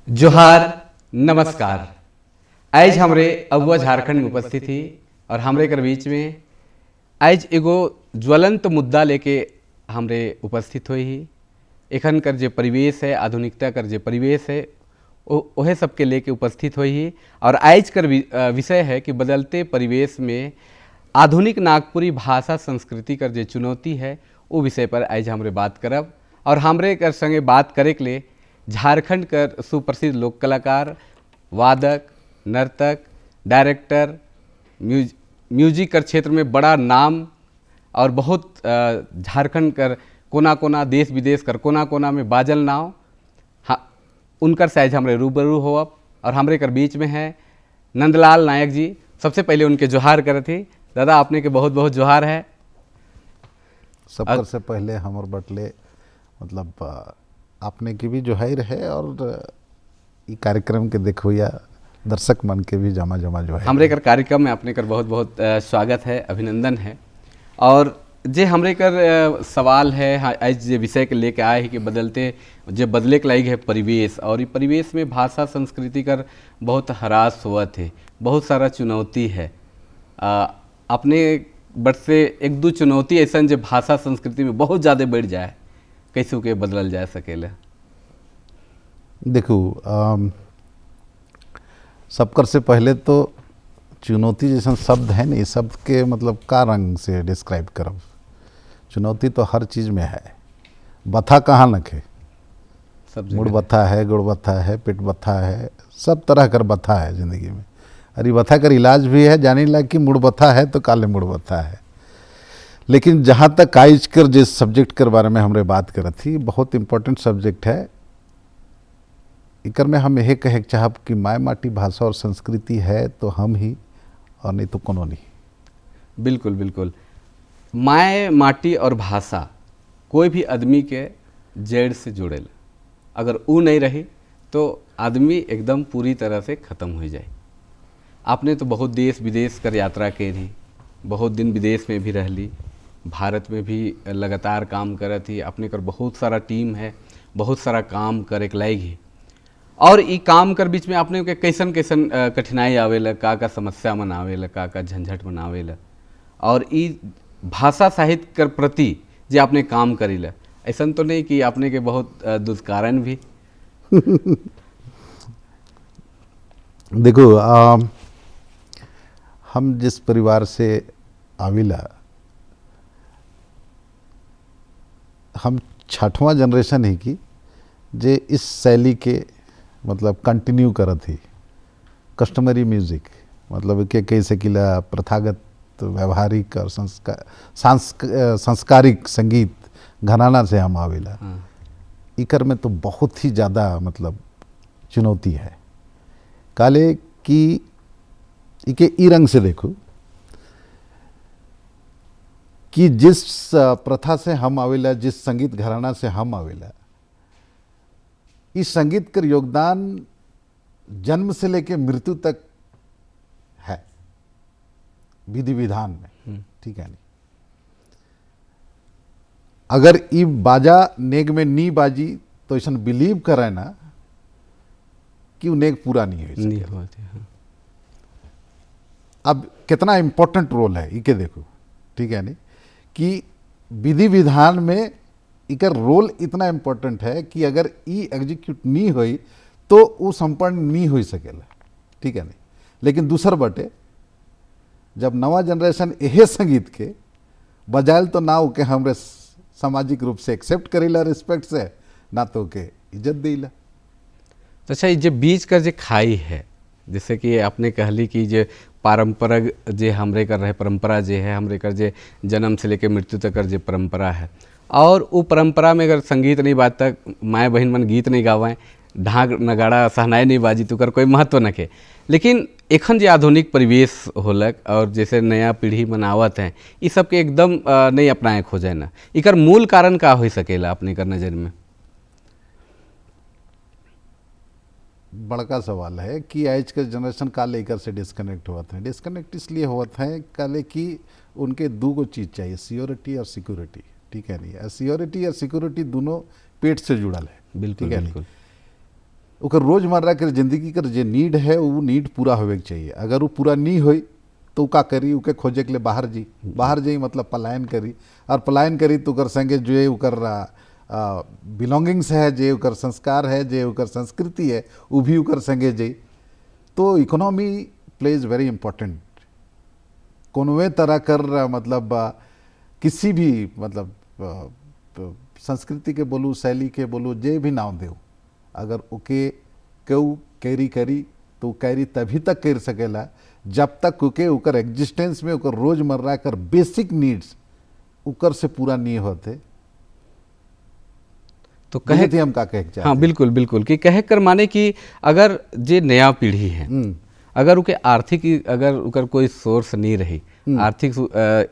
जोहार, नमस्कार। आज हमरे अगुआ झारखंड में उपस्थित ही और हमरे कर बीच में आज एगो ज्वलंत मुद्दा लेके हमरे उपस्थित हुई ही। एखन कर जे परिवेश है, आधुनिकता कर जे परिवेश है, ओहे सबके लेके उपस्थित हुई ही। और आज कर विषय है कि बदलते परिवेश में आधुनिक नागपुरी भाषा संस्कृति कर जे चुनौती है, वो विषय पर आज हमरे बात करब। और हमरे कर संगे बात करे के लिए झारखंड कर सुप्रसिद्ध लोक कलाकार, वादक, नर्तक, डायरेक्टर, म्यूजिक कर क्षेत्र में बड़ा नाम और बहुत झारखंड कर कोना कोना, देश विदेश कर कोना कोना में बाजल नाव, हाँ उनकर साइज हमरे रूबरू होअब। और हमरे कर बीच में है नंदलाल नायक जी। सबसे पहले उनके जोहार करत ही। दादा आपने के बहुत बहुत जोहार है। सबकर से पहले हमर बटले मतलब आपने की भी जोहार है और ई कार्यक्रम के देखोया दर्शक मन के भी जमा जमा जो है हमरे कर कार्यक्रम में अपने कर बहुत बहुत स्वागत है, अभिनंदन है। और जे हमरे कर सवाल है, हाँ आज जे विषय के लेके आए हैं कि बदलते जे बदले के लायक है परिवेश, और ये परिवेश में भाषा संस्कृति कर बहुत ह्रास हुआ थे, बहुत सारा चुनौती है। अपने बट से एक दो चुनौती ऐसा जो भाषा संस्कृति में बहुत ज़्यादा बढ़ जाए, कैसे के बदलल जा सकेला? देखो सबकर से पहले तो चुनौती जैसा शब्द है नहीं, शब्द के मतलब का रंग से डिस्क्राइब करब। चुनौती तो हर चीज़ में है। बथा कहाँ नखे, मुड़ बथा है, गुड़ बथा है, पेट बथा है, सब तरह कर बथा है ज़िंदगी में। अरे बथा कर इलाज भी है, जानी ला कि मुड़ बथा है तो काले मुड़ बथा है। लेकिन जहाँ तक आज कर जिस सब्जेक्ट के बारे में हमरे बात करत थी, बहुत इम्पोर्टेंट सब्जेक्ट है। इकर में हम यह कहे चाहब कि माय माटी भाषा और संस्कृति है तो हम ही, और नहीं तो कोनो नहीं। बिल्कुल बिल्कुल। माय माटी और भाषा कोई भी आदमी के जड़ से जुड़ेल, अगर वो नहीं रही तो आदमी एकदम पूरी तरह से ख़त्म हो जाए। आपने तो बहुत देश विदेश कर यात्रा की रही, बहुत दिन विदेश में भी रह ली, भारत में भी लगातार काम करत ही। अपने कर बहुत सारा टीम है, बहुत सारा काम करे के लायक ही। और ई काम कर बीच में आपने के कैसन कैसन कठिनाई आवेला, का समस्या मन आवेला, का झंझट मन आवेला, और ई भाषा साहित्य कर प्रति जे आपने काम करीला, ऐसा तो नहीं कि आपने के बहुत दुष्कारण भी? देखो हम जिस परिवार से आविला, हम 6वां जनरेशन ही की जे इस शैली के मतलब कंटिन्यू करत थी। कस्टमरी म्यूज़िक मतलब के कैसे किला प्रथागत व्यवहारिक और संस्कारिक संगीत घराना से हम आवेला। इकर में तो बहुत ही ज़्यादा मतलब चुनौती है। काले की इके ई रंग से देखो कि जिस प्रथा से हम आवेला, जिस संगीत घराना से हम आवेला, इस संगीत का योगदान जन्म से लेकर मृत्यु तक है विधि विधान में, ठीक है नहीं। अगर ई बाजा नेग में नी बाजी तो ऐसा बिलीव करे ना कि वो नेग पूरा नहीं हो सके। अब कितना इम्पोर्टेंट रोल है इके देखो, ठीक है नहीं, कि विधि विधान में इकर रोल इतना इम्पोर्टेंट है कि अगर ई एग्जीक्यूट नहीं हुई तो वो संपन्न नहीं हो सकेला, ठीक है नहीं। लेकिन दूसर बटे जब नवा जनरेशन यह संगीत के बजायल तो ना के हमरे सामाजिक रूप से एक्सेप्ट करेला रिस्पेक्ट से, ना तो के इज्जत देला। तो अच्छा, ये बीच का जो खाई है, जैसे कि आपने कहली कि जो पारंपरिक जे हमरे कर रहे परंपरा जे है, हमरे कर जे जन्म से लेकर मृत्यु तक कर जे परंपरा है, और वो परंपरा में अगर संगीत नहीं बात तक माए बहन मन गीत नहीं गावें, ढाक नगाड़ा सहनाई नहीं बाजी तो कर कोई महत्व न के। लेकिन एखन जो आधुनिक परिवेश होलक और जैसे नया पीढ़ी मनावत हैं, ये सब के एकदम नहीं अपनाए खो जाए ना, इकर मूल कारण का हो सकेला अपने कर नज़र में? बड़का सवाल है कि आज के जनरेशन का लेकर से डिस्कनेक्ट होते हैं। डिस्कनेक्ट इसलिए होते हैं काले कि उनके दो को चीज़ चाहिए, सियोरिटी और सिक्योरिटी, ठीक है नहीं। सियोरिटी और सिक्योरिटी दोनों पेट से जुड़ल है, बिल्कुल ठीक है बिल्कुल। ओकर रोजमर्रा के जिंदगी कर जे नीड है वो नीड पूरा होवे के चाहिए। अगर वो पूरा नहीं होई तो का करी, उके खोजे के लिए बाहर जाई मतलब पलायन करी, और पलायन करी तो ओकर संगे जो है ओकर बिलोंगिंग्स है, जे ओकर संस्कार है, जे ओकर संस्कृति है, वो भी ओकर संगे जाई। तो इकोनॉमी प्लेज वेरी इंपॉर्टेंट। कोनवे तरह कर मतलब किसी भी मतलब संस्कृति के बोलू, शैली के बोलू, जे भी नाम दे, अगर ओके केहू कैरी करी तो कैरी तभी तक कर सकेला जब तक ओके ओकर एग्जिस्टेंस में ओकर रोजमर्रा कर बेसिक नीड्स ओकर से पूरा नहीं होते। तो कहे थे हम का कहे चाहते। हाँ बिल्कुल बिल्कुल, कि कहे कर माने कि अगर जे नया पीढ़ी है, अगर उके आर्थिक अगर उकर कोई सोर्स नहीं रही, आर्थिक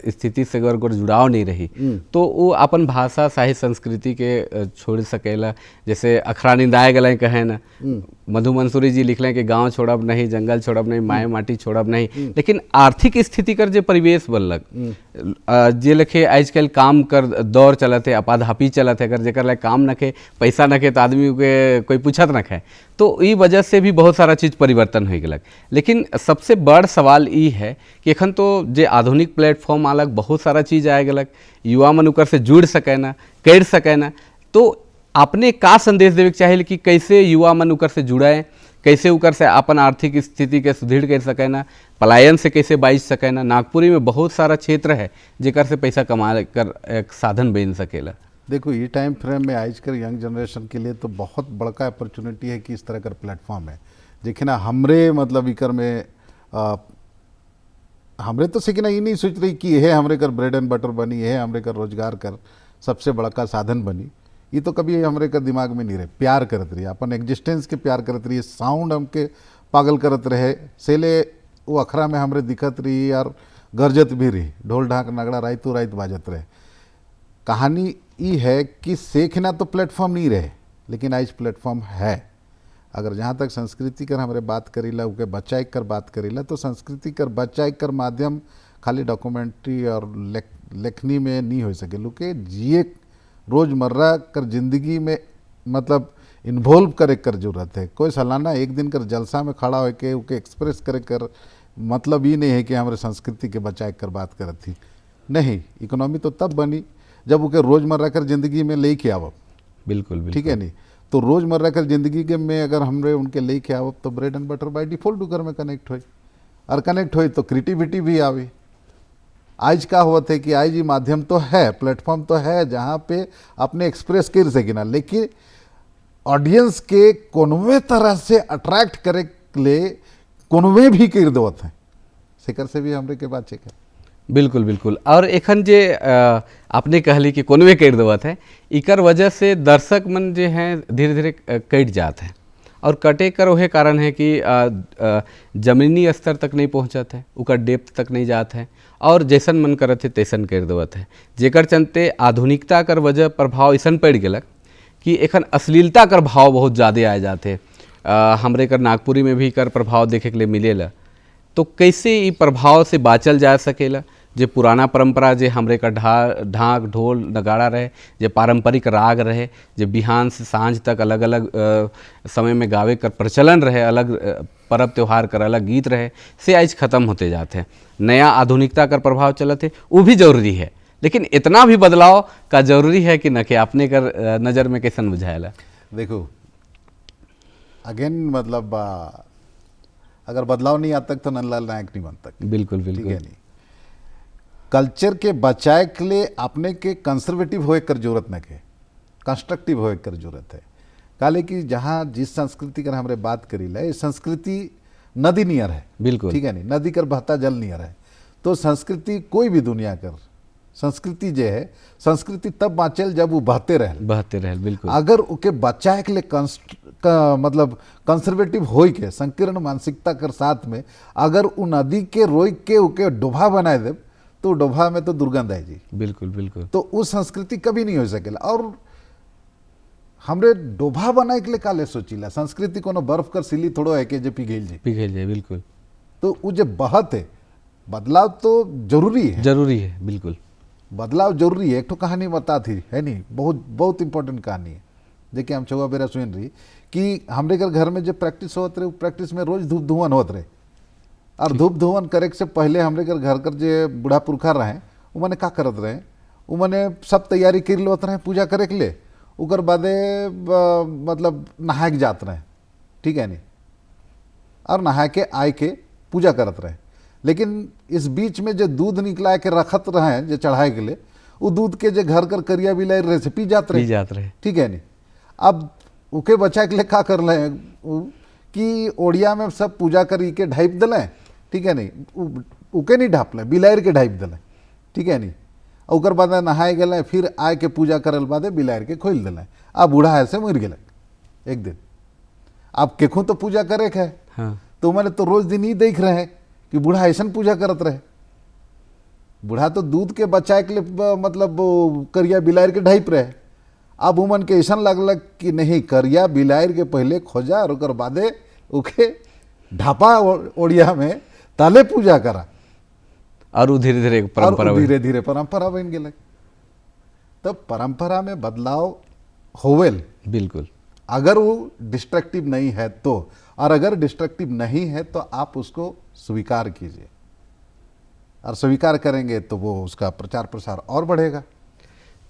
स्थिति से अगर कोई जुड़ाव नहीं रही, तो वो अपन भाषा साहित्य संस्कृति के छोड़ सकेला। जैसे अखरा निंदाए गए कहे न, मधु मंसूरी जी लिखलें कि गांव छोड़ब नहीं, जंगल छोड़ब नहीं, माए माटी छोड़ब नहीं। लेकिन आर्थिक स्थिति कर जे परिवेश बनलक, जे लखे आजकल काम कर दौर चलत है, अपाधापी चलत है, अगर जेकर लायक काम नखे, पैसा नखे, तो आदमी के कोई पूछत नखे, तो ई वजह से भी बहुत सारा चीज़ परिवर्तन हो गलक। लेकिन सबसे बड़ सवाल ई है कि एखन तो जे आधुनिक प्लेटफॉर्म आलक, बहुत सारा चीज़ आए गलक, युवा मन उकर से जुड़ सके ना, कर सके ना, तो आपने का संदेश देवे के चाहिए कि कैसे युवा मन उकर से जुड़ाए, कैसे उकर से अपन आर्थिक स्थिति के सुदृढ़ कर सके ना, पलायन से कैसे बच सके ना। नागपुरी में बहुत सारा क्षेत्र है जेकर से पैसा कमा कर एक साधन बन सकेला। देखो ये टाइम फ्रेम में आजकल यंग जनरेशन के लिए तो बहुत बड़का अपॉर्चुनिटी है कि इस तरह का प्लेटफॉर्म है। देखिए ना, हमरे मतलब इकर में हमरे तो सीखना ये नहीं सोच रही कि यह हमरे कर ब्रेड एंड बटर बनी, यह हमरे कर रोजगार कर सबसे बड़का साधन बनी, ये तो कभी हमरे का दिमाग में नहीं रहे। प्यार करत रही, अपन एग्जिस्टेंस के प्यार करत रही, साउंड हमके पागल करत रहे, सेले वो अखरा में हमरे दिखत रही और गरजत भी रही, ढोल ढाक नगड़ा राइतो राइत बाजत रहे। कहानी ये है कि सीखना तो प्लेटफॉर्म नहीं रहे, लेकिन आज प्लेटफॉर्म है। अगर जहाँ तक संस्कृति कर हमारे बात करीला, उके बचाए कर बात करीला, तो संस्कृति कर बचाए कर माध्यम खाली डॉक्यूमेंट्री और लेखनी में नहीं हो सके, लुके जिए रोजमर्रा कर जिंदगी में मतलब इन्वॉल्व करे कर जरूरत है। कोई सालाना एक दिन कर जलसा में खड़ा होके उके एक्सप्रेस करे कर मतलब ये नहीं है कि हमारे संस्कृति के बचाए कर बात करत थी। नहीं, इकोनॉमी तो तब बनी जब उके रोजमर्रा कर जिंदगी में लेके आवब। बिल्कुल ठीक है नहीं, तो रोजमर्रा कर जिंदगी के में अगर हमरे उनके लेके आवब तो bread and butter by default घर में कनेक्ट होई, और कनेक्ट होई तो क्रिएटिविटी भी आवे। आज का हुआ थे कि आज ये माध्यम तो है, प्लेटफॉर्म तो है जहाँ पे अपने एक्सप्रेस कर सके ना, लेकिन ऑडियंस के कोनवे तरह से अट्रैक्ट करे ले कोनवे भी कर देवत है, शिकर से भी हमरे के बात चेक है। बिल्कुल बिल्कुल। और एखन जे आपने कहली कि कोनवे कट देवत है, इकर वजह से दर्शक मन जे हैं धीरे धीरे कट जाते हैं, और कटे कर वह कारण है कि जमीनी स्तर तक नहीं पहुँचत है, उकर डेप्थ तक नहीं जात है, और जैसन मन करत है तैसन कर देवत है, जेकर चलते आधुनिकता कर वजह प्रभाव ऐसा पड़ गलक कि एखन अश्लीलता कर भाव बहुत ज़्यादा आ जाते। हमरे कर नागपुरी में भी कर प्रभाव देखे के लिए मिलेला। तो कैसे ये प्रभाव से बाचल जा सकेला, जे पुराना परंपरा जे हमरे का ढाक ढोल नगाड़ा रहे, जे पारंपरिक राग रहे, जे बिहान से सांझ तक अलग अलग समय में गावे कर प्रचलन रहे, अलग पर्व त्यौहार कर अलग गीत रहे, से आज खत्म होते जाते हैं। नया आधुनिकता कर प्रभाव चलत है, वो भी जरूरी है, लेकिन इतना भी बदलाव का जरूरी है कि न कि आपने कर नज़र में कैसन बुझाएला। देखो अगेन मतलब अगर बदलाव नहीं आता तो नंदलाल नायक नहीं बनता। बिल्कुल बिल्कुल, ठीक है नहीं, कल्चर के बचाए के लिए अपने के कंजर्वेटिव होए कर जरूरत न के कंस्ट्रक्टिव होए कर जरूरत है। काले कि जहाँ जिस संस्कृति कर हमरे बात करी ला, ये संस्कृति नदी नियर है। बिल्कुल, ठीक है नहीं, नदी कर बहता जल नियर है। तो संस्कृति कोई भी दुनिया कर संस्कृति जे है, संस्कृति तब बाँचल जब वो बहते रहे। बिल्कुल, अगर उके बचाए के लिए मतलब कंजर्वेटिव होई के संकीर्ण मानसिकता कर साथ में अगर वो नदी के रोई के उके डोभा बनाए दे, तो डोभा में तो दुर्गंध है जी। बिल्कुल बिल्कुल, तो उस संस्कृति कभी नहीं हो सकेला। और हमरे डोभा बनाए के लिए काले सोचीला, संस्कृति कोनो बर्फ कर सिली थोड़ो है के जे पिघल जाए। बिल्कुल, तो वो जो बहत है, बदलाव तो जरूरी है। बिल्कुल, बदलाव जरूरी है। एक तो कहानी बता थी है नहीं, बहुत बहुत इंपॉर्टेंट कहानी है। देखिए हम चौवा बेरा सुन रही कि हमरे घर में जो प्रैक्टिस होत रहे, प्रैक्टिस में रोज धूप धुआं होत रहे, और धूप धुआं करे से पहले हमरे घर कर जो बूढ़ा पुरखा रहे वो मैंने का करत रहे, वो मैंने सब तैयारी कर लेते रहे पूजा करे के लिए, उकर बादे मतलब नहा के जात रहे, ठीक है नहीं, और नहा के आए के पूजा करत रहे। लेकिन इस बीच में जो दूध निकला के रखत रहे जो चढ़ाए के लिए, वो दूध के जो घर कर करिया बिलाई रहे से पी जात रहे, ठीक है नहीं। अब उके बचा के लिए का कर रहे कि ओडिया में सब पूजा करी के ढाइप दिलें, ठीक है नहीं, उके नहीं ढाप लें, बिलायर के ढाइप दिलें, ठीक है नहीं। और बाद नहाए गए, फिर आए के पूजा करल बादे बिलायर के खोल दिलें। अब बूढ़ा ऐसे मर गए एक दिन, अब केखू तो पूजा करे के है, हाँ। तो मैंने तो रोज दिन ही देख रहे हैं कि बूढ़ा ऐसा पूजा करत रहे। बूढ़ा तो दूध के बचाए के लिए मतलब करिया बिलायर के ढाइप रहे। अब उमन के ऐसा लगलक कि नहीं, करिया बिलायर के पहले खोजा और उकर बादे उके ढापा ओडिया में ताले पूजा करा, और धीरे धीरे परंपरा बन गए। तब परंपरा में बदलाव होवेल, बिल्कुल, अगर वो डिस्ट्रक्टिव नहीं है तो, और अगर डिस्ट्रक्टिव नहीं है तो आप उसको स्वीकार कीजिए, और स्वीकार करेंगे तो वो उसका प्रचार प्रसार और बढ़ेगा।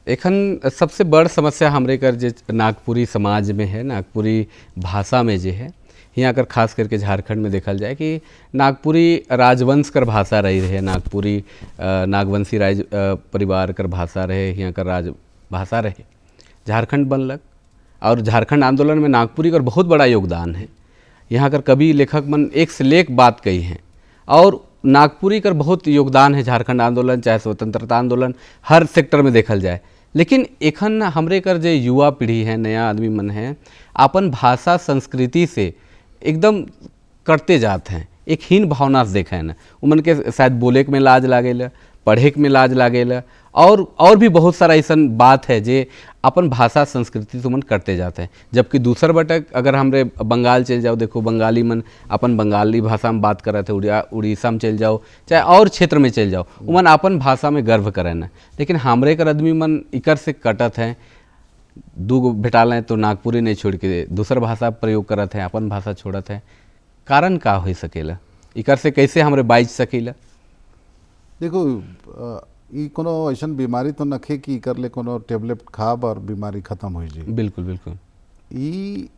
एखन सबसे बड़ समस्या हमरे कर जे नागपुरी समाज में है, नागपुरी भाषा में जे है, यहाँ कर खास करके झारखंड में देखल जाए कि नागपुरी राजवंश कर भाषा रही है, नागपुरी नागवंशी राज परिवार कर भाषा रहे, यहाँ कर राज भाषा रहे। झारखंड बनलक और झारखंड आंदोलन में नागपुरी का बहुत बड़ा योगदान है। यहाँ कर कवि लेखक मन एक से लेख बात कही हैं, और नागपुरी का बहुत योगदान है झारखंड आंदोलन चाहे स्वतंत्रता आंदोलन हर सेक्टर में देखल जाए। लेकिन एखन हमरे कर जो युवा पीढ़ी है, नया आदमी मन है, अपन भाषा संस्कृति से एकदम करते जाते हैं, एक हीन भावना से देखे न, उमन के शायद बोले में लाज लागेला, पढ़े में लाज लागेला, और भी बहुत सारा ऐसा बात है जे अपन भाषा संस्कृति तुमन करते जाते हैं। जबकि दूसर बटक अगर हमरे बंगाल चल जाओ, देखो बंगाली मन अपन बंगाली भाषा में बात करते हैं, उड़ीसा में चल जाओ चाहे और क्षेत्र में चल जाओ, उमन अपन भाषा में गर्व करें न। लेकिन हमरे कर आदमी मन इकर से कटत हैं, दू भेटाल हैं तो नागपुरी नहीं छोड़ के दूसर भाषा प्रयोग करत हैं, अपन भाषा छोड़त हैं। कारण का हो सकेला, इकर से कैसे हमरे बाइच सकेला? देखो ई कोनो ऐसा बीमारी तो नखे कि कर ले कोनो टेबलेट खाब और बीमारी खत्म हो जाए। बिल्कुल बिल्कुल, ई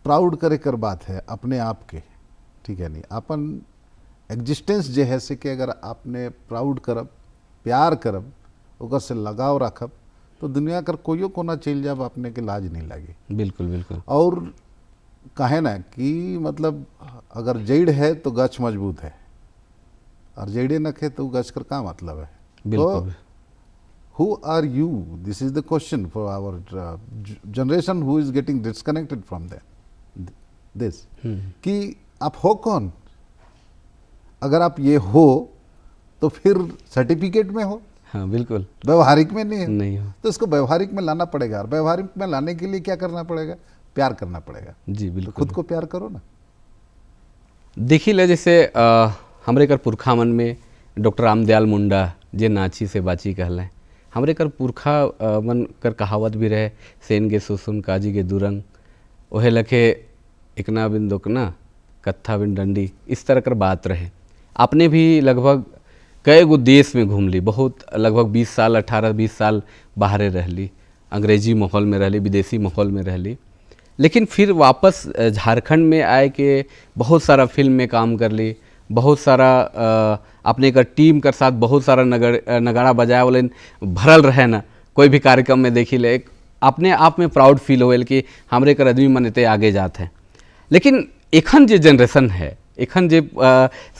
प्राउड करे कर बात है अपने आप के, ठीक है नहीं। अपन एग्जिस्टेंस जे है से कि अगर आपने प्राउड करब, प्यार करब, ओकर से लगाव रखब, तो दुनिया कर कोइयो कोना चल जाब अपने के लाज नहीं लगे। बिल्कुल बिल्कुल। और कहे ना कि मतलब अगर जड़ है तो गछ मजबूत है, और जड़े नखे तो गछ कर का मतलब है। बिल्कुल। Who are you, this is the question for our generation who is getting disconnected from this, कि आप हो कौन। अगर आप ये हो तो फिर सर्टिफिकेट में हो, हाँ बिल्कुल, व्यवहारिक में नहीं है, नहीं हो तो इसको व्यवहारिक में लाना पड़ेगा। और व्यवहारिक में लाने के लिए क्या करना पड़ेगा? प्यार करना पड़ेगा। जी बिल्कुल, तो खुद को प्यार करो ना। देखी ले जैसे हमरे कर पुरखा मन में डॉक्टर रामदयाल मुंडा जे नाची से बाची कहलें, हमरे कर पुरखा मन कर कहावत भी रहे, सेन गे सुसुन काजी गे दुरंग, ओहे लखे इकना बिन दोकना कत्था बिन डंडी, इस तरह कर बात रहे। आपने भी लगभग कई गो देश में घूम ली, बहुत लगभग 20 साल 18-20 साल बाहरे रह ली, अंग्रेजी माहौल में रह ली, विदेशी माहौल में रह ली। लेकिन फिर वापस झारखंड में आए के बहुत सारा फिल्म में काम कर ली, बहुत सारा अपने का टीम के साथ बहुत सारा नगाड़ा बजाए वाले भरल रहे ना, कोई भी कार्यक्रम में देखी ले, अपने आप में प्राउड फील होल कि हमरे कर आदमी मन इतने आगे जाते हैं। लेकिन एखन जे जनरेशन है, एखन जे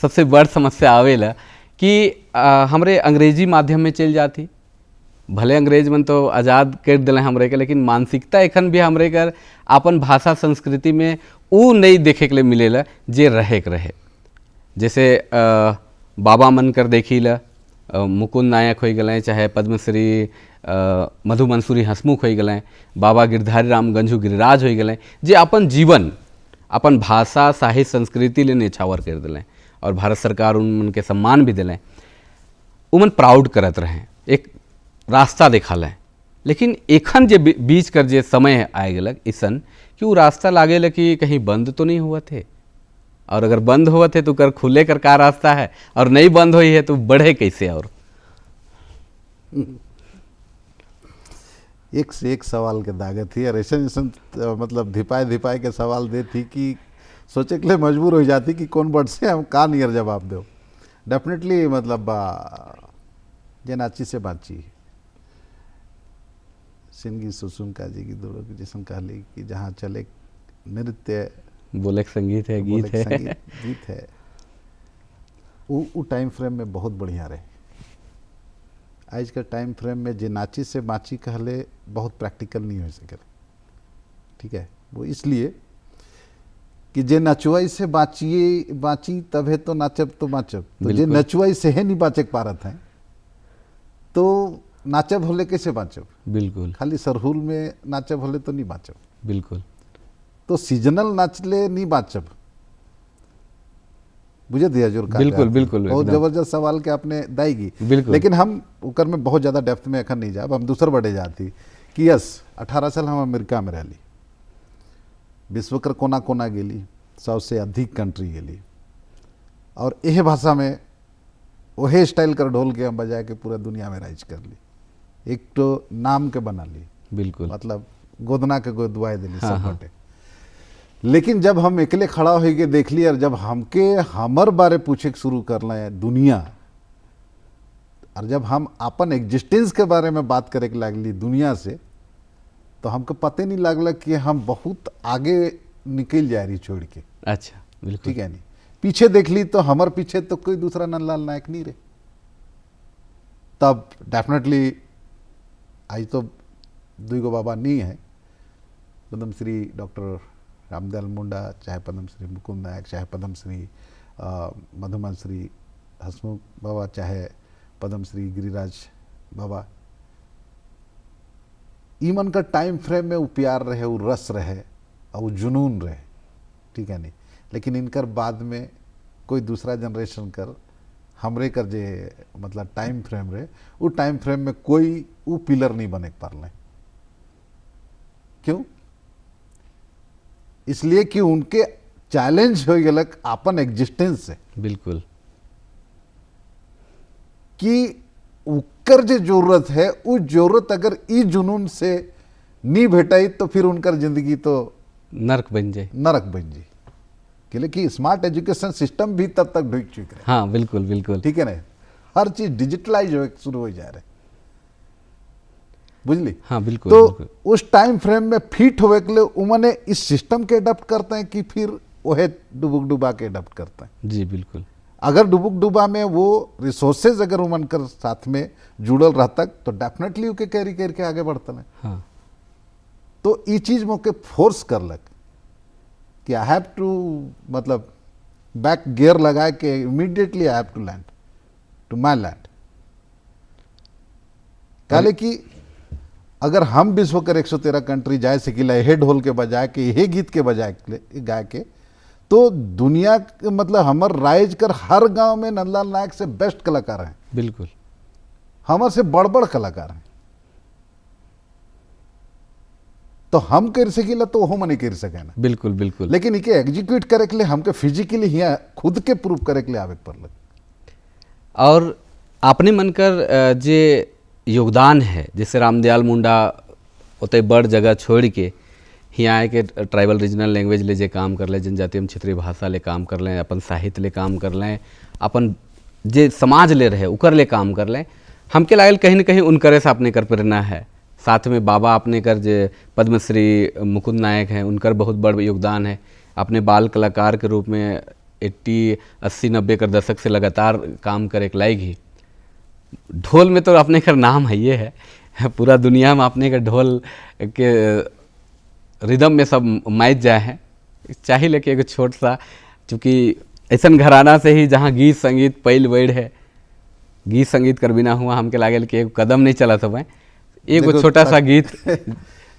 सबसे बड़ समस्या आवेला कि हमरे अंग्रेजी माध्यम में चल जाती, भले अंग्रेज मन तो आज़ाद कर दिले हमरे के, लेकिन मानसिकता एखन भी हमरे कर अपन भाषा संस्कृति में वो नहीं देखे के लिए मिलेला जे रहे के रहे। जैसे बाबा मन कर देखी ला, मुकुंद नायक हो गए, चाहे पद्मश्री मधु मंसूरी हंसमुख हो गए, बाबा गिरधारी राम गंजू गिरिराज हो गए, जे अपन जीवन अपन भाषा साहित्य संस्कृति ले नेछावर कर दिलें, और भारत सरकार उन के सम्मान भी दिलें। उमन प्राउड करत रहें, एक रास्ता दिखा लें लेकिन एखन जे बीच कर जे समय आए गलक इसन कि वो रास्ता लागे कि कहीं बंद तो नहीं हुआ थे, और अगर बंद हुआ थे तो कर खुले कर का रास्ता है, और नहीं बंद हुई है तो बढ़े कैसे? और एक से एक सवाल के दागे थी और ऐसा मतलब धिपाए धिपाए के सवाल दे थी कि सोचे के लिए मजबूर हो जाती कि कौन बट से हम का नियर जवाब दो। डेफिनेटली मतलब जे नाची से बाची सिंगी सुसुमका जी की दोनों की जैसन कहली कि जहाँ चले नृत्य बोले संगीत है, गीत है, गीत है, वो टाइम फ्रेम में बहुत बढ़िया रहे। आज का टाइम फ्रेम में जे नाची से बाची कहले बहुत प्रैक्टिकल नहीं हो सके, ठीक है। वो इसलिए कि जे नचुआई से बाची तबे तो नाचब तो बाचब, तो जे नचुआई से है नहीं बाचे पारत हैं तो नाचब होले कैसे बाचब? बिल्कुल। खाली सरहुल में नाचब होले तो नहीं बाचब, बिल्कुल। तो सीजनल नाचले नहीं बाचब। बुझे दिया जोर का? बिल्कुल बिल्कुल, बहुत जबरदस्त सवाल के आपने दाएगी। बिल्कुल। लेकिन हम उकर में बहुत ज़्यादा डेप्थ में अखन नहीं जाब, हम दूसर बढ़े जाती कि यस 18 साल हम अमेरिका में रहली, विश्व कर कोना कोना गेली, 100 से अधिक कंट्री गेली, और यह भाषा में वही स्टाइल कर ढोल के हम बजा के पूरा दुनिया में राइज कर ली, एक तो नाम के बना ली। बिल्कुल। मतलब गोदना के गोदवाए दिली हाँ, सब हाँ। बटे। लेकिन जब हम अकेले खड़ा हो के देख ली और जब हमके हमर बारे पूछे के शुरू कर ले दुनिया, और जब हम अपन एग्जिस्टेंस के बारे में बात करे के लागली दुनिया से, तो हमको पते नहीं लागल कि हम बहुत आगे निकल जा रही छोड़ के। अच्छा, बिल्कुल। ठीक है नहीं, पीछे देख ली तो हमार पीछे तो कोई दूसरा नंदलाल नायक नहीं रहे। तब डेफिनेटली आज तो दुईगो बाबा नहीं है, पद्मश्री डॉक्टर रामदयाल मुंडा, चाहे पद्मश्री मुकुंद नायक, चाहे पद्मश्री मधुमनश्री हसमुख बाबा, चाहे पद्मश्री गिरिराज बाबा। ईमन का टाइम फ्रेम में वो प्यार रहे, वो रस रहे और वो जुनून रहे, ठीक है नहीं। लेकिन इनकर बाद में कोई दूसरा जनरेशन कर हमरे कर जे मतलब टाइम फ्रेम रहे, वो टाइम फ्रेम में कोई वो पिलर नहीं बने पार ले। क्यों? इसलिए कि उनके चैलेंज हो गलक अपन एग्जिस्टेंस से। बिल्कुल। कि उकर जो जरूरत है, वो जरूरत अगर ई जुनून से नहीं भेटाई तो फिर उनकर जिंदगी तो नरक बन जाए, नरक बन जाए। कि स्मार्ट एजुकेशन सिस्टम भी तब तक ढुक चुके रहे। हाँ बिल्कुल बिल्कुल, ठीक है ना, हर चीज डिजिटलाइज हो शुरू हो जा रहे, बुझली। हाँ बिल्कुल। तो बिल्कुल। उस टाइम फ्रेम में फिट होने के लिए उन्होंने इस सिस्टम के अडप्ट करते हैं कि फिर वह डुबुक डुबा के अडप्ट करते हैं। जी बिल्कुल। अगर डुबुक डुबा में वो रिसोर्सेज अगर उमन कर साथ में जुड़ल रहता तो डेफिनेटली उके कैरी करके आगे बढ़ता है। हाँ। तो ये चीज मोके फोर्स करलक कि आई हैव टू मतलब बैक गियर लगा के immediately I have to land to my land. कहले कि अगर हम विश्व कर 113 कंट्री जाए सकिला हे ढोल के बजाय के यही गीत के बजाय गा के, तो दुनिया मतलब हमर राइज कर हर गांव में नंदलाल नायक से बेस्ट कलाकार हैं। बिल्कुल। हमर से बड़ बड़ कलाकार हैं, तो हम कर सकिला तो वो नहीं कर सके ना। बिल्कुल बिल्कुल। लेकिन इके एग्जीक्यूट करे के लिए हमके फिजिकली यहाँ खुद के प्रूव करे के लिए आवे पड़ल। और आपने मनकर जे योगदान है, जैसे रामदयाल मुंडा उतने बड़ जगह छोड़ के यहाँ आए के ट्राइबल रीजनल लैंग्वेज ले जे काम कर लें, जनजातीय क्षेत्रीय भाषा ले काम कर लें, अपन साहित्य ले काम कर लें, अपन जे समाज ले रहे उकर ले काम कर लें, हमके लागल कहीं न कहीं उनकरे से अपने कर प्रेरणा है। साथ में बाबा अपने कर जे पद्मश्री मुकुंद नायक हैं, उनकर बहुत बड़ योगदान है। अपने बाल कलाकार के रूप में 80, 80, 90 कर दशक से लगातार काम करे के लायक ही। ढोल में तो अपने का नाम है, ये है पूरा दुनिया में अपने का ढोल के रिदम में सब मैच जाए हैं। चाहे लेके एक छोट सा, चूँकि ऐसा घराना से ही जहाँ गीत संगीत पहल बैठ है, गीत संगीत कर बिना हुआ हमके लागल कि एक कदम नहीं चला था। एक वो छोटा सा गीत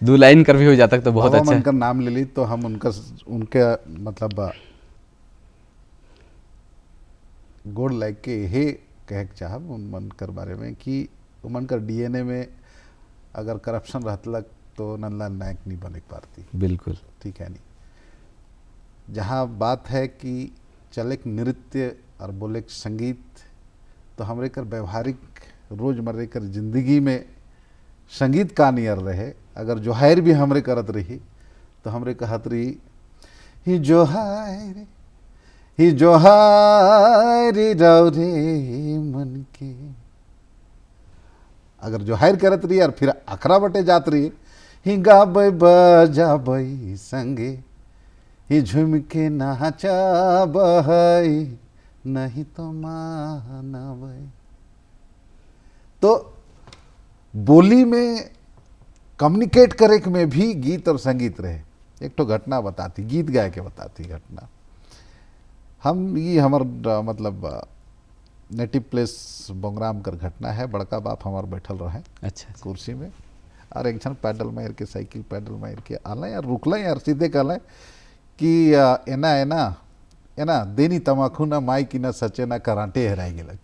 2 लाइन कर भी हो जाता तो बहुत अच्छा। उनका नाम ले ली तो हम उनके मतलब गोड़ लाइक के यही कह चाहब उनकर बारे में कि उनकर डीएनए में अगर करप्शन रहतलक तो नंदलाल नायक नहीं बने पाती। बिल्कुल। ठीक है नहीं, जहाँ बात है कि चले नृत्य और बोले संगीत, तो हमरे कर व्यवहारिक रोजमर्रे कर जिंदगी में संगीत का नियर रहे। अगर जोहार भी हमरे करत रही तो हमरे कहत रही ही जोहार, ही जोहारी राव रे मन के। अगर जोहार करत रही और फिर अखरा बटे जात रही, ही गाबै बजाबै संगे, ही झूम के नाचाबै नहीं तो मानबै। तो बोली में कम्युनिकेट करे के में भी गीत और संगीत रहे। एक तो घटना बताती, गीत गाय के बताती घटना। हम ये हमार मतलब नेटिव प्लेस बोंगराम कर घटना है। बड़का बाप हमार बैठल रहे अच्छा। कुर्सी में, और एक जन पैडल मार के, साइकिल पैडल मार के आल यार, रुकल यार, सीधे कहल कि एना एना एना देनी तमाखू ना माई की ना सचे ना कराटे हेराई गेलक।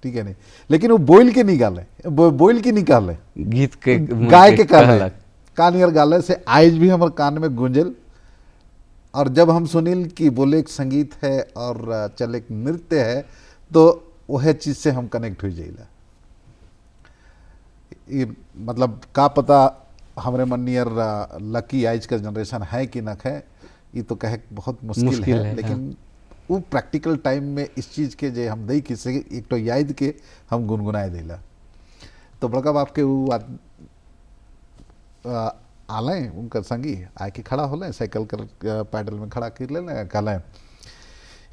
ठीक है नहीं, लेकिन वो बोल के नहीं गाले, बोल के नहीं कहले, गीत के गाय के कहले, कान यार गाले से आज भी हमारे कान में गूंजल। और जब हम सुनिल कि बोले एक संगीत है और चले एक नृत्य है, तो वह चीज से हम कनेक्ट हो जाइला। ये मतलब का पता हमरे मन नियर लकी आज का जनरेशन है कि न है, ये तो कहे बहुत मुश्किल है। लेकिन हाँ। वो प्रैक्टिकल टाइम में इस चीज़ के जे हम दई किसे एक तो याद के हम गुनगुनाए देला। तो बड़का बाप के वो आले उनका संगी आके खड़ा होले, साइकिल कर पैडल में खड़ा कर ले, कहले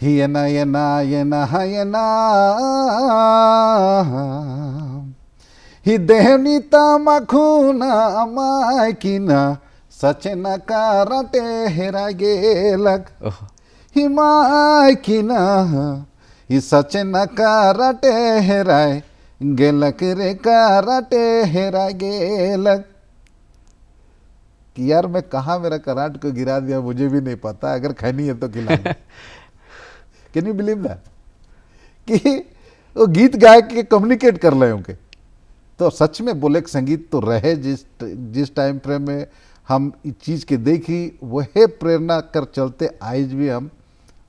ही ये ना ये ना ये ना ये ना ही देहनी तमाखूना माय की ना सचे न कराटे हेरा गेलक, ही माय की ना ही सचे न कराटे हेराय गेलक रे, कराटे हेरा गेलक। कि यार मैं कहाँ मेरा कराट को गिरा दिया मुझे भी नहीं पता, अगर खैनी है तो खिला। कैन यू बिलीव दैट कि वो गीत गाय के कम्युनिकेट कर रहे होंगे। तो सच में बोले संगीत तो रहे, जिस टाइम फ्रेम में हम इस चीज़ के देखी वह प्रेरणा कर चलते आज भी हम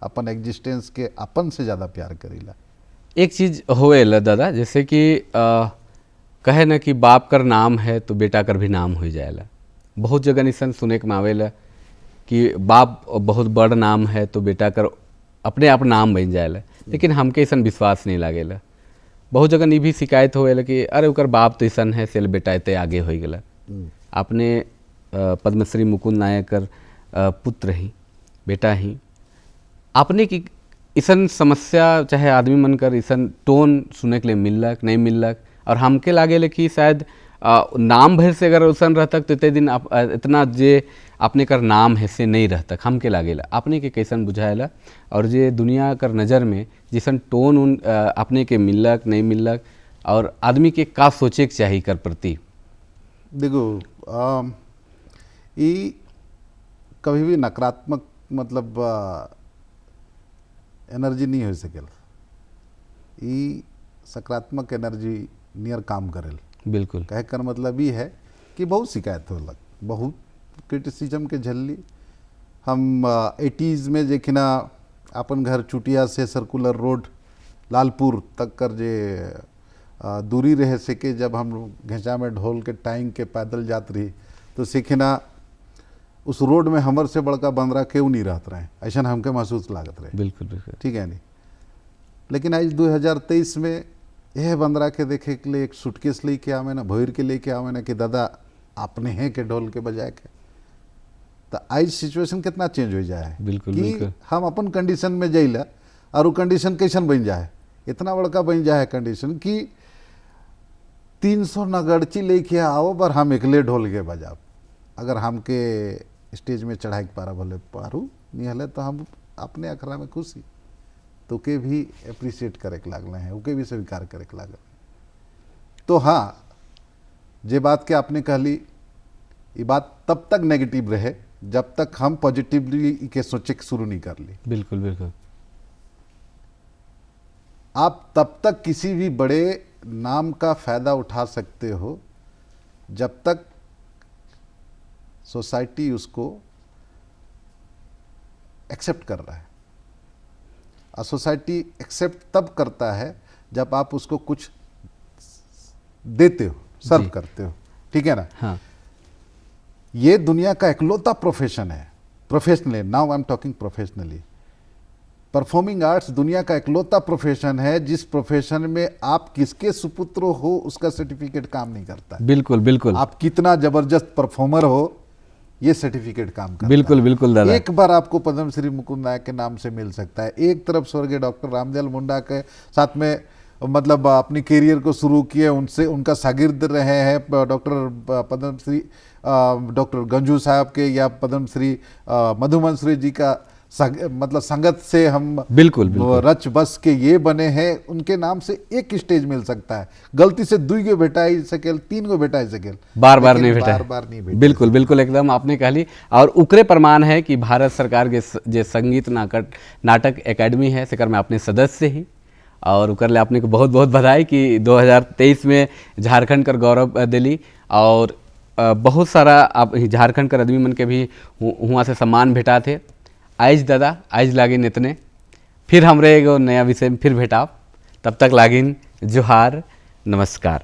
अपन एग्जिस्टेंस के अपन से ज़्यादा प्यार करीला। एक चीज़ होएला दादा, जैसे कि कहे ना कि बाप कर नाम है तो बेटा कर भी नाम हो जाएला। बहुत जगह निसन सुने के मावेला कि बाप बहुत बड़ नाम है तो बेटा कर अपने आप नाम बन जाएला, लेकिन हमके ऐसा विश्वास नहीं लागेला। बहुत जगह नहीं भी शिकायत होएला कि अरे उकर बाप तो ऐसा है सेल बेटा इतने आगे हो गया। आपने पद्मश्री मुकुंद नायकर पुत्र ही बेटा ही आपने की इसन समस्या चाहे आदमी मन कर इसन टोन सुने के लिए मिलक नहीं मिलक, और हमके लागे कि शायद नाम भर से अगर उसन रहतक तो इतने दिन इतना जे अपने कर नाम है से नहीं रहतक। हमके लागेला अपने के कैसन बुझाएला, और जे दुनिया कर नज़र में जिसन टोन उन अपने के मिलक नहीं मिलक, और आदमी के का सोचे के चाहिए कर प्रति। देखो ये कभी भी नकारात्मक मतलब एनर्जी नहीं हो सकेल, ये सकारात्मक एनर्जी नियर काम करेल। बिल्कुल कहे कर मतलब ये है कि बहुत शिकायत होलक, बहुत क्रिटिसिज्म के झल्ली। हम 80s में देखना अपन घर चुटिया से सर्कुलर रोड लालपुर तक कर जे दूरी रहे सके, जब हम घेचा में ढोल के टाइम के पैदल जात रही तो सीखना उस रोड में हमर से बड़का बंदरा क्यों नहीं रहत रहे, ऐसा हमके महसूस लागत रहे। बिल्कुल बिल्कुल ठीक है नहीं, लेकिन आज 2023 में यह बंदरा के देखे के लिए एक सूटकेस लेके आवे ना, भोर के लेके आवे ना कि दादा आपने हैं के ढोल के बजाय के। तो आज सिचुएशन कितना चेंज हो जाए बिल्कुल कि बिल्कुल। हम अपन कंडीशन में जाइला, और वो कंडीशन कैसन बन जाए, इतना बड़का बन जाए कंडीशन कि 300 नगड़ची लेके आओ पर हम अकेले ढोल के बजाब। अगर हमके स्टेज में चढ़ाए के पारा भले पारू नहीं हले तो हम अपने अखरा में खुशी तो के भी अप्रिशिएट करे के लागल हैं, ओके भी स्वीकार करे के लागल। तो हाँ, जे बात के आपने कहली ये बात तब तक नेगेटिव रहे जब तक हम पॉजिटिवली के सोचे के शुरू नहीं कर ली। बिल्कुल बिल्कुल। आप तब तक किसी भी बड़े नाम का फायदा उठा सकते हो जब तक सोसाइटी उसको एक्सेप्ट कर रहा है। और सोसाइटी एक्सेप्ट तब करता है जब आप उसको कुछ देते हो, सर्व जी। करते हो, ठीक है ना। हाँ ये दुनिया का इकलौता प्रोफेशन है, professionally, now I am talking professionally. Performing arts दुनिया का इकलौता प्रोफेशन है जिस प्रोफेशन में आप किसके सुपुत्र हो उसका सर्टिफिकेट काम नहीं करता है। बिल्कुल बिल्कुल आप कितना जबरदस्त परफॉर्मर हो ये सर्टिफिकेट काम करता बिल्कुल है। बिल्कुल दादा। एक बार आपको पद्मश्री मुकुंद नायक के नाम से मिल सकता है। एक तरफ स्वर्गीय डॉक्टर रामदयाल मुंडा के साथ में मतलब अपनी कैरियर को शुरू किए, उनसे उनका शागिर्द रहे हैं डॉक्टर पद्मश्री डॉक्टर गंजू साहब के, या पद्मश्री मधुमंसरी जी का मतलब संगत से हम बिल्कुल बिल्कुल रच बस के ये बने हैं। उनके नाम से एक स्टेज मिल सकता है, गलती से 2 गो भेटाई सकेल, 3 गो भेटाई सकेल, बार बार नहीं भेटा, बार बार नहीं भेटा। बिल्कुल बिल्कुल एकदम आपने कहली। और उकरे प्रमाण है कि भारत सरकार के जे संगीत नाटक एकेडमी है सेकर में अपने सदस्य ही, और उकर ले आपने को बहुत बहुत बधाई कि 2023 में झारखंड कर गौरव दिली। और बहुत सारा आप झारखंड कर आदमी मन के भी हुआ से सम्मान भेटा थे। आइज दादा आइज लागिन इतने, फिर हमरे एगो नया विषय में फिर भेटाब, तब तक लागिन जोहार, नमस्कार।